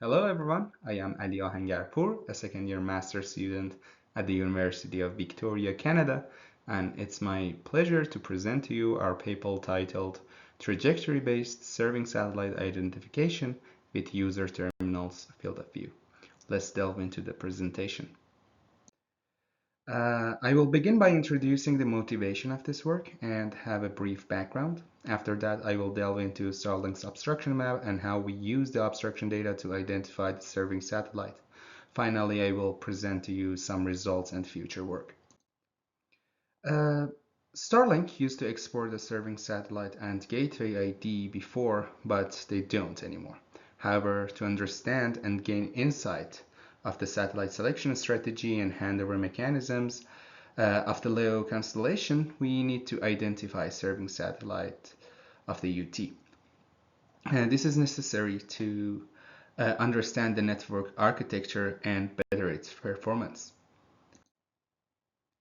Hello everyone, I am Ali Ahangarpour, a second-year master's student at the University of Victoria, Canada, and it's my pleasure to present to you our paper titled Trajectory-Based Serving Satellite Identification with User Terminals Field of View. Let's delve into the presentation. I will begin by introducing the motivation of this work and have a brief background. After that, I will delve into Starlink's obstruction map and how we use the obstruction data to identify the serving satellite. Finally, I will present to you some results and future work. Uh, Starlink used to export the serving satellite and gateway ID before, but they don't anymore. However, to understand and gain insight of the satellite selection strategy and handover mechanisms of the LEO constellation, we need to identify serving satellite of the UT. And this is necessary to understand the network architecture and better its performance.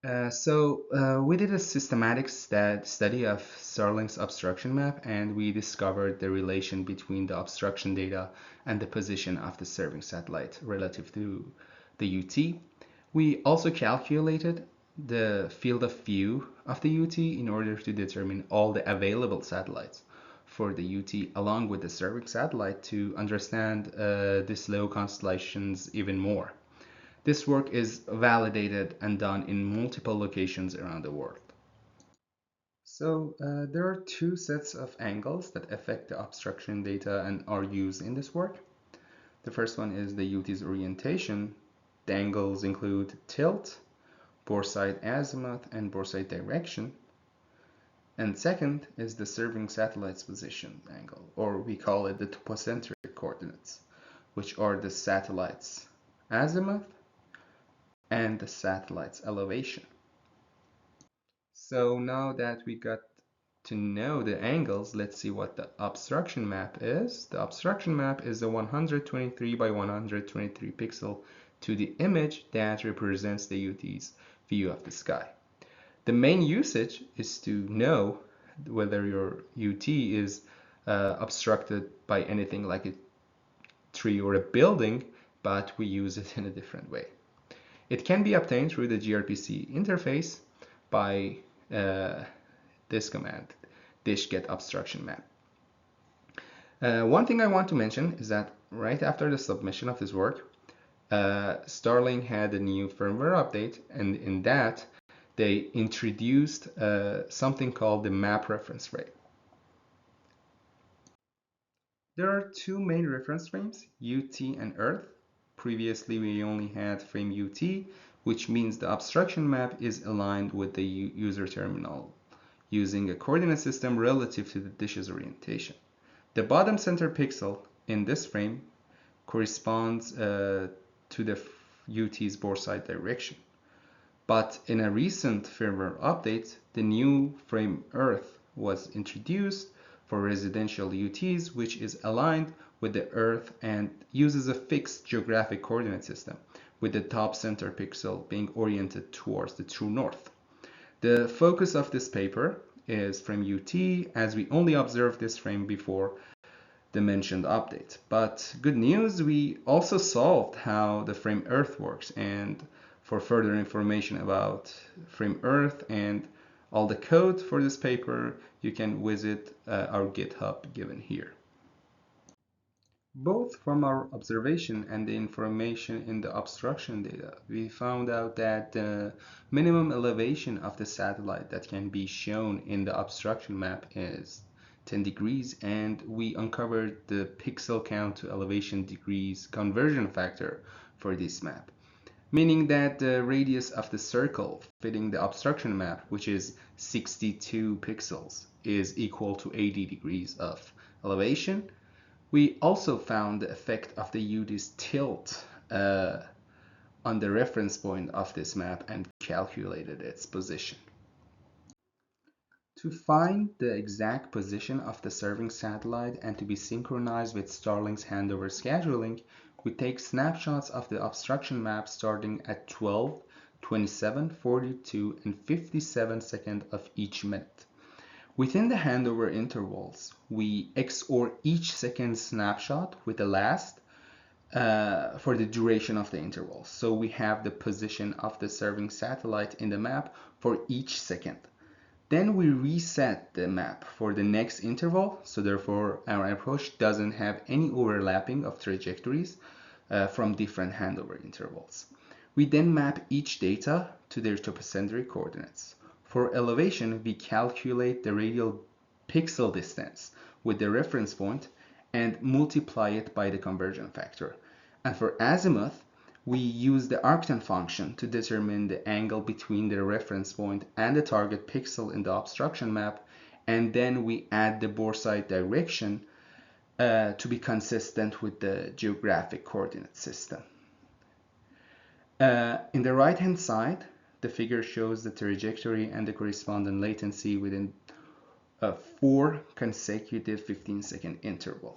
We did a systematic study of Starlink's obstruction map, and we discovered the relation between the obstruction data and the position of the serving satellite relative to the UT. We also calculated the field of view of the UT in order to determine all the available satellites for the UT along with the serving satellite to understand these LEO constellations even more. This work is validated and done in multiple locations around the world. There are two sets of angles that affect the obstruction data and are used in this work. The first one is the UT's orientation. The angles include tilt, boresight azimuth, and boresight direction. And second is the serving satellite's position angle, or we call it the topocentric coordinates, which are the satellite's azimuth and the satellite's elevation. So now that we got to know the angles, let's see what the obstruction map is. The obstruction map is a 123 by 123 pixel 2D image that represents the UT's view of the sky. The main usage is to know whether your UT is obstructed by anything like a tree or a building, but we use it in a different way. It can be obtained through the gRPC interface by this command, dish get obstruction map. One thing I want to mention is that right after the submission of this work, Starlink had a new firmware update, and in that they introduced something called the map reference frame. There are two main reference frames, UT and Earth. Previously, we only had frame UT, which means the obstruction map is aligned with the user terminal using a coordinate system relative to the dish's orientation. The bottom center pixel in this frame corresponds to the UT's boresight direction. But in a recent firmware update, the new frame Earth was introduced for residential UTs, which is aligned with the Earth and uses a fixed geographic coordinate system, with the top center pixel being oriented towards the true north. The focus of this paper is frame UT, as we only observed this frame before the mentioned update. But good news, we also solved how the frame Earth works, and for further information about frame Earth and all the code for this paper, you can visit our GitHub given here. Both from our observation and the information in the obstruction data, we found out that the minimum elevation of the satellite that can be shown in the obstruction map is 10 degrees, and we uncovered the pixel count to elevation degrees conversion factor for this map, meaning that the radius of the circle fitting the obstruction map, which is 62 pixels, is equal to 80 degrees of elevation. We also found the effect of the UT's tilt on the reference point of this map and calculated its position. To find the exact position of the serving satellite and to be synchronized with Starlink's handover scheduling, we take snapshots of the obstruction map starting at 12, 27, 42, and 57 seconds of each minute. Within the handover intervals, we XOR each second snapshot with the last for the duration of the interval. So we have the position of the serving satellite in the map for each second. Then we reset the map for the next interval, so therefore our approach doesn't have any overlapping of trajectories from different handover intervals. We then map each data to their topocentric coordinates. For elevation, we calculate the radial pixel distance with the reference point and multiply it by the conversion factor. And for azimuth, we use the arctan function to determine the angle between the reference point and the target pixel in the obstruction map, and then we add the bore side direction to be consistent with the geographic coordinate system. In the right hand side, the figure shows the trajectory and the corresponding latency within a 4 consecutive 15-second interval.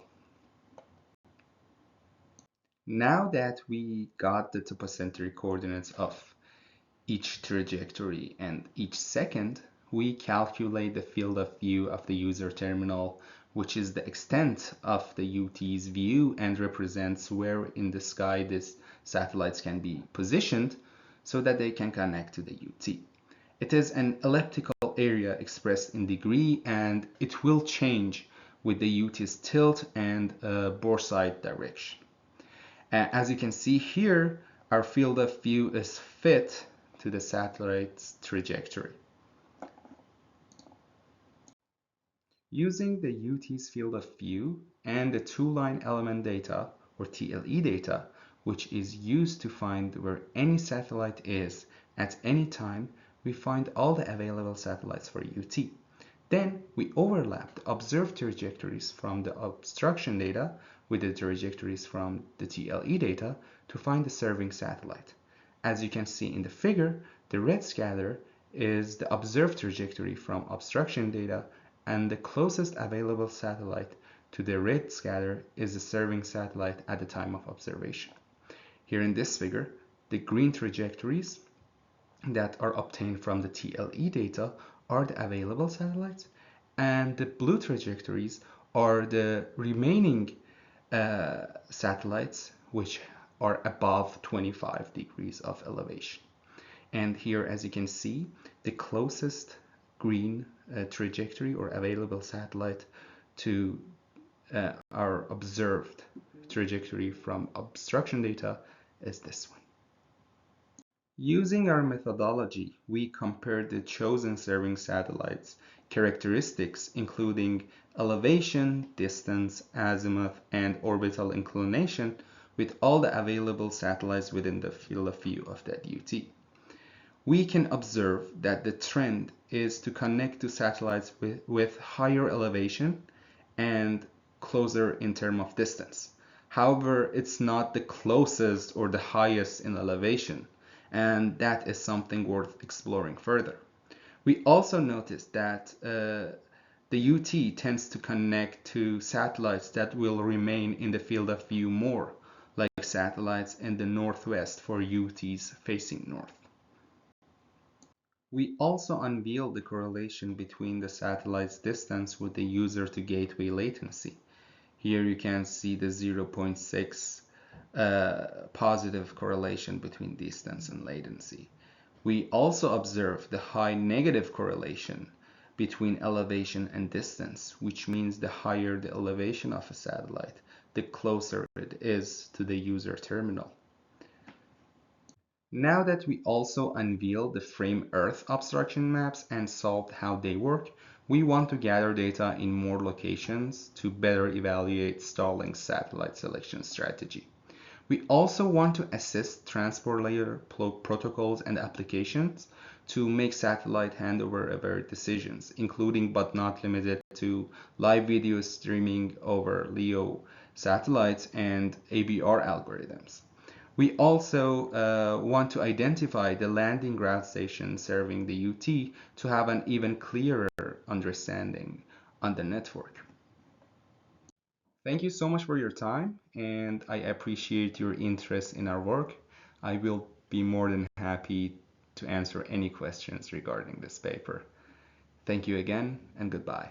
Now that we got the topocentric coordinates of each trajectory and each second, we calculate the field of view of the user terminal, which is the extent of the UT's view and represents where in the sky these satellites can be positioned so that they can connect to the UT. It is an elliptical area expressed in degree, and it will change with the UT's tilt and bore side direction. As you can see here, our field of view is fit to the satellite's trajectory. Using the UT's field of view and the two-line element data, or TLE data, which is used to find where any satellite is at any time, we find all the available satellites for UT. Then we overlap the observed trajectories from the obstruction data with the trajectories from the TLE data to find the serving satellite. As you can see in the figure, the red scatter is the observed trajectory from obstruction data, and the closest available satellite to the red scatter is the serving satellite at the time of observation. Here in this figure, the green trajectories that are obtained from the TLE data are the available satellites, and the blue trajectories are the remaining satellites which are above 25 degrees of elevation. And here, as you can see, the closest green trajectory or available satellite to our observed trajectory from obstruction data is this one. Using our methodology, we compared the chosen serving satellites' characteristics, including elevation, distance, azimuth, and orbital inclination, with all the available satellites within the field of view of that UT. We can observe that the trend is to connect to satellites with higher elevation and closer in terms of distance. However, it's not the closest or the highest in elevation, and that is something worth exploring further. We also noticed that the UT tends to connect to satellites that will remain in the field of view more, like satellites in the northwest for UTs facing north. We also unveiled the correlation between the satellite's distance with the user to gateway latency. Here you can see the 0.6 positive correlation between distance and latency. We also observed the high negative correlation between elevation and distance, which means the higher the elevation of a satellite, the closer it is to the user terminal. Now that we also unveiled the frame Earth obstruction maps and solved how they work, we want to gather data in more locations to better evaluate Starlink's satellite selection strategy. We also want to assist transport layer protocols and applications to make satellite handover-aware decisions, including but not limited to live video streaming over LEO satellites and ABR algorithms. We also want to identify the landing ground station serving the UT to have an even clearer understanding on the network. Thank you so much for your time, and I appreciate your interest in our work. I will be more than happy to answer any questions regarding this paper. Thank you again, and goodbye.